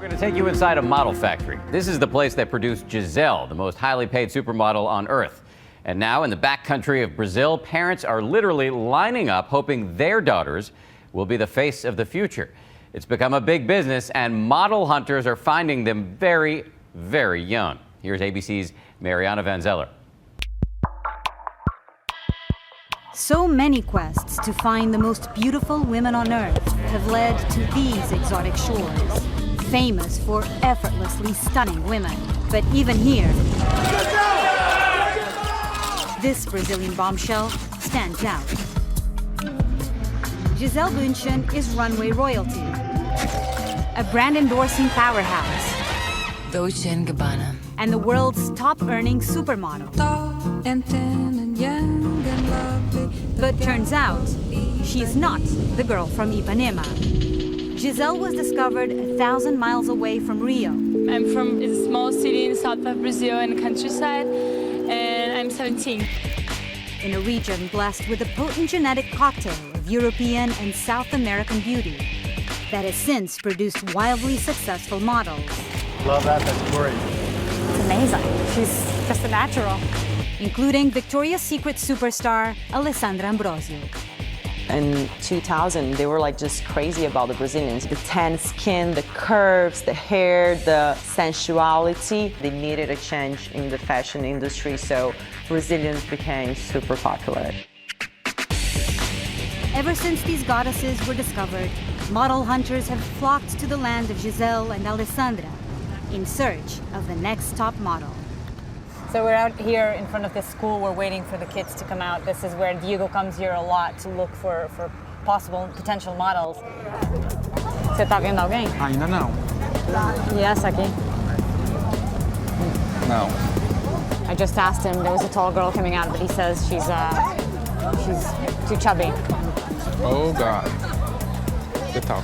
We're going to take you inside a model factory. This is the place that produced Giselle, the most highly paid supermodel on Earth. And now in the backcountry of Brazil, parents are literally lining up hoping their daughters will be the face of the future. It's become a big business, and model hunters are finding them very, very young. Here's ABC's Mariana Van Zeller. So many quests to find the most beautiful women on Earth have led to these exotic shores, famous for effortlessly stunning women. But even here, this Brazilian bombshell stands out. Giselle Bündchen is runway royalty, a brand-endorsing powerhouse, Dolce & Gabbana, and the world's top-earning supermodel. But turns out, she's not the girl from Ipanema. Giselle was discovered 1,000 miles away from Rio. I'm from a small city in the south of Brazil in the countryside, and I'm 17. In a region blessed with a potent genetic cocktail of European and South American beauty that has since produced wildly successful models. Love that, that's great. It's amazing. She's just a natural. Including Victoria's Secret superstar Alessandra Ambrosio. In 2000, they were like just crazy about the Brazilians. The tan skin, the curves, the hair, the sensuality. They needed a change in the fashion industry, so Brazilians became super popular. Ever since these goddesses were discovered, model hunters have flocked to the land of Giselle and Alessandra in search of the next top model. So we're out here in front of this school. We're waiting for the kids to come out. This is where Diego comes here a lot to look for possible potential models. Você tá vendo alguém? Ainda não. Yes, aqui. Não. I just asked him. There was a tall girl coming out, but he says she's too chubby. Oh, God. Que tal?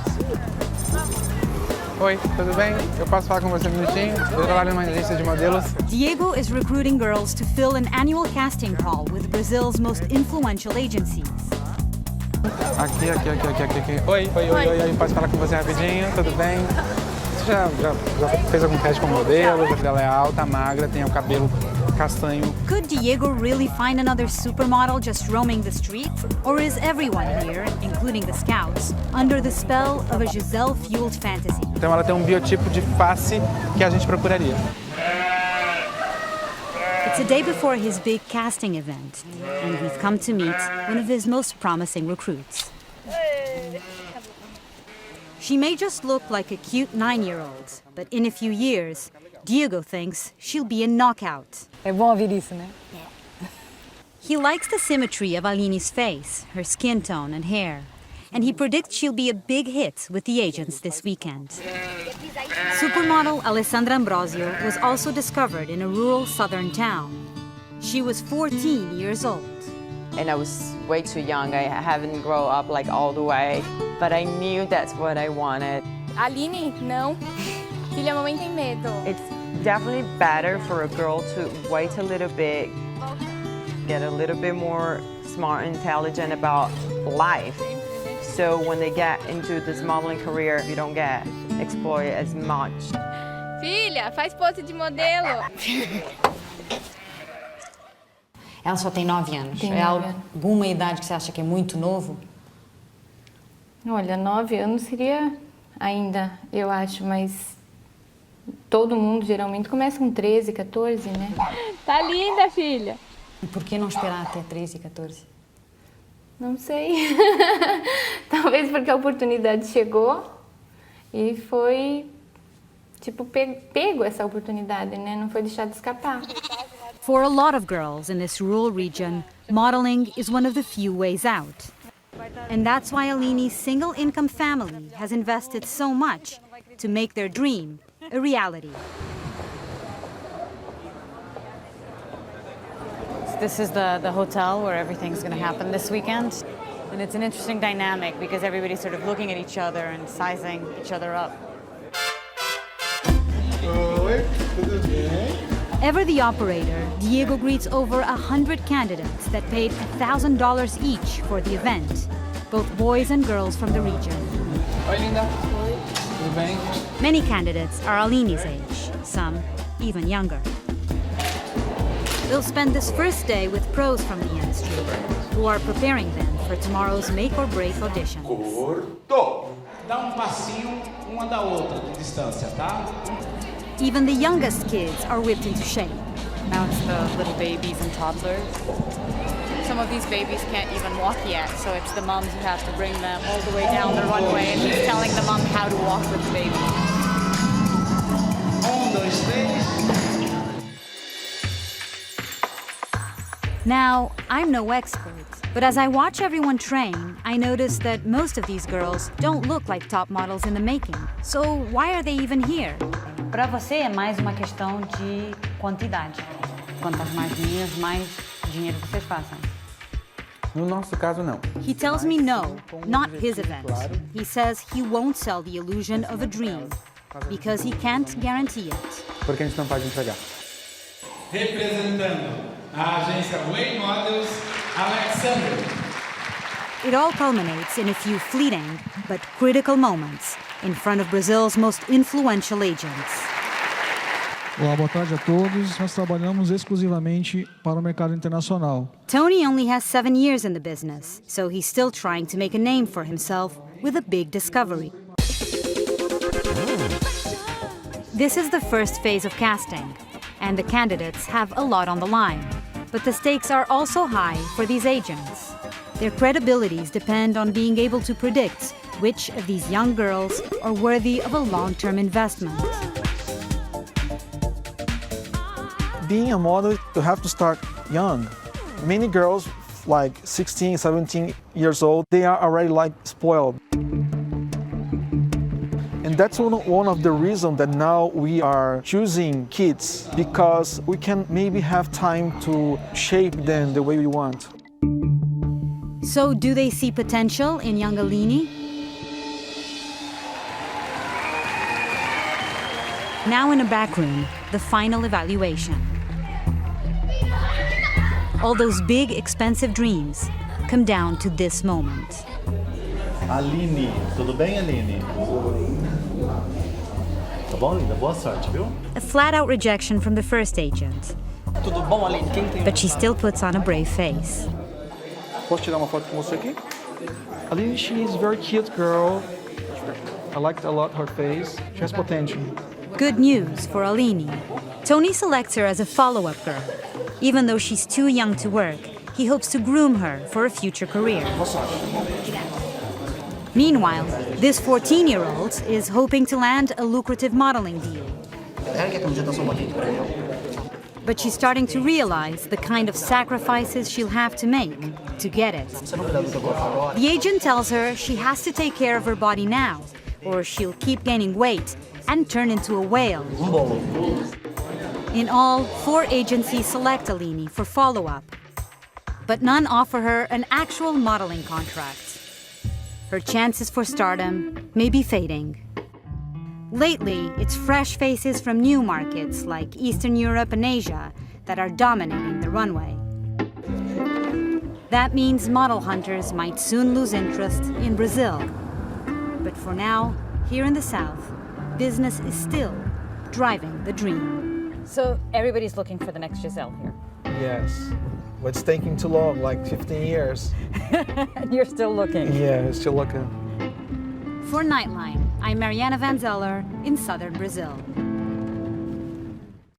Oi, tudo bem? Eu posso falar com você um minutinho? Eu trabalho numa agência de modelos. Diego is recruiting girls to fill an annual casting call with Brazil's most influential agencies. Aqui. Oi. Posso falar com você rapidinho? Tudo bem? Você já fez algum teste com modelos? Ela é alta, magra, tem o cabelo castanho. Could Diego really find another supermodel just roaming the streets? Or is everyone here, including the scouts, under the spell of a Giselle-fueled fantasy? Então ela tem um biotipo de face que a gente procuraria. It's a day before his big casting event, and we've come to meet one of his most promising recruits. She may just look like a cute 9-year-old, but in a few years, Diego thinks she'll be a knockout. É bom ouvir isso, né? He likes the symmetry of Aline's face, her skin tone and hair, and he predicts she'll be a big hit with the agents this weekend. Supermodel Alessandra Ambrosio was also discovered in a rural southern town. She was 14 years old. And I was way too young. I haven't grown up like all the way, but I knew that's what I wanted. Aline, não. Filha, a mamãe tem medo. It's definitely better for a girl to wait a little bit, get a little bit more smart and intelligent about life. So when they get into this modeling career, you don't get exploited as much. Filha, faz pose de modelo. Ela só tem 9 anos. Tem é 9 anos. Alguma idade que você acha que é muito novo? Olha, 9 anos seria ainda, eu acho, mas todo mundo geralmente começa com 13, 14, né? Tá linda, filha. E por que não esperar até 13, 14? Não sei. Talvez porque a oportunidade chegou e foi, tipo, pego essa oportunidade, né? Não foi deixado escapar. For a lot of girls in this rural region, modeling is one of the few ways out. And that's why Aline's single-income family has invested so much to make their dream a reality. This is the hotel where everything's going to happen this weekend. And it's an interesting dynamic because everybody's sort of looking at each other and sizing each other up. Oi, tudo bem? Ever the operator, Diego greets over 100 candidates that paid $1,000 each for the event, both boys and girls from the region. Oi, linda. Oi. Tudo tudo bem? Many candidates are Aline's age, some even younger. They'll spend this first day with pros from the industry, who are preparing them for tomorrow's make-or-break auditions. Curto! Dá passinho uma da outra de distância, tá? Even the youngest kids are whipped into shape. Now it's the little babies and toddlers. Some of these babies can't even walk yet, so it's the moms who have to bring them all the way down the runway, and he's telling the mom how to walk with the baby. 1, 2, 3. Now, I'm no expert, but as I watch everyone train, I notice that most of these girls don't look like top models in the making. So why are they even here? Para você é mais uma questão de quantidade. Quantas mais meninas, mais dinheiro vocês façam. No nosso caso, não. He tells me no, not his event. He says he won't sell the illusion of a dream, because he can't guarantee it. Porque a gente não pode entregar. Representando a agência Modelos, Alexander. It all culminates in a few fleeting but critical moments in front of Brazil's most influential agents. Olá, boa tarde a todos. Nós trabalhamos exclusivamente para o mercado internacional. Tony only has 7 years in the business, so he's still trying to make a name for himself with a big discovery. This is the first phase of casting, and the candidates have a lot on the line. But the stakes are also high for these agents. Their credibilities depend on being able to predict which of these young girls are worthy of a long-term investment. Being a model, you have to start young. Many girls, like 16, 17 years old, they are already like spoiled. And that's one of the reasons that now we are choosing kids, because we can maybe have time to shape them the way we want. So do they see potential in young Aline? Now in a back room, the final evaluation. All those big, expensive dreams come down to this moment. Aline, tudo bem, Aline? Tá bom, linda? Boa sorte, viu? A flat-out rejection from the first agent. Tudo bom, Aline? Quem tem? But she still puts on a brave face. Posso tirar uma foto com você aqui? Aline, she is a very cute girl. I liked a lot her face. She has potential. Good news for Aline. Tony selects her as a follow-up girl. Even though she's too young to work, he hopes to groom her for a future career. Meanwhile, this 14-year-old is hoping to land a lucrative modeling deal. But she's starting to realize the kind of sacrifices she'll have to make to get it. The agent tells her she has to take care of her body now, or she'll keep gaining weight and turn into a whale. In all, 4 agencies select Aline for follow-up, but none offer her an actual modeling contract. Her chances for stardom may be fading. Lately, it's fresh faces from new markets like Eastern Europe and Asia that are dominating the runway. That means model hunters might soon lose interest in Brazil. But for now, here in the South, business is still driving the dream. So everybody's looking for the next Giselle here. Yes. But it's taking too long, like 15 years. And you're still looking. Yeah, still looking. For Nightline, I'm Mariana Van Zeller in southern Brazil.